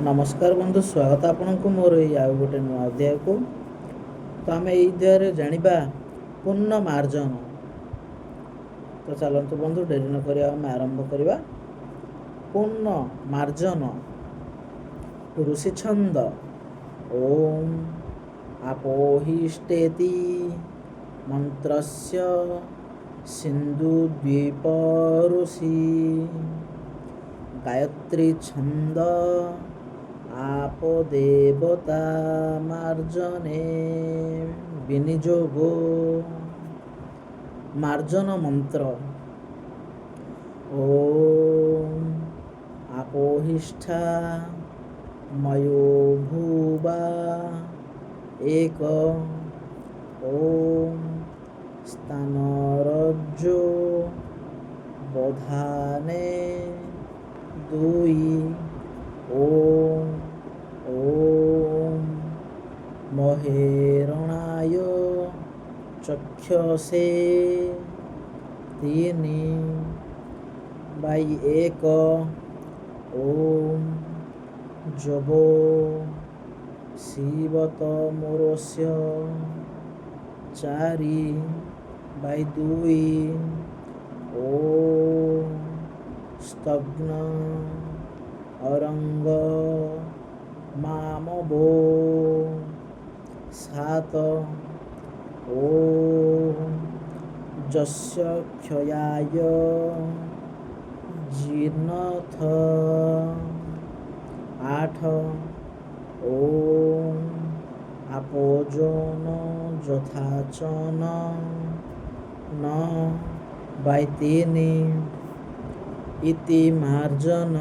नमस्कार बंधु, स्वागत आपनको मोर आउ गोटे नुआ अध्याय को। तो आम अध्याय जानिबा पुण्य मार्जन। तो चलतु बंधु, डेरी न करिया आम आरंभ करवा। पुण्य मार्जन ऋषि छंद। ओम आपोहिष्टेति मंत्रस्य सिंधुद्वीप ऋषि गायत्री छंद आपो देवता मार्जने विनियोगो। मार्जन मंत्र। ओम आपोहिष्ठा मयो भूवा एक। ओम स्थानरज्जो बधाने दुई। ओम ओम महेरणाय चक्षसे तीनि बाई एक। ओम जबो शिवत मोरस्य चारि बाई दुई। ओम स्तग्न अरंग मामवो सात। ओम जस्य क्षयाय जीर्णथ आठ। ओम आपोजन यथाचन न बाई तीनि इति मार्जन।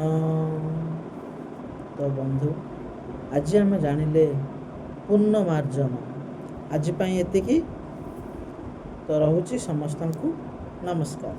तो बंधु, आज आम जानिले पुण्य मार्जन। आज एतिकी। तो रहुछि समस्तंकु नमस्कार।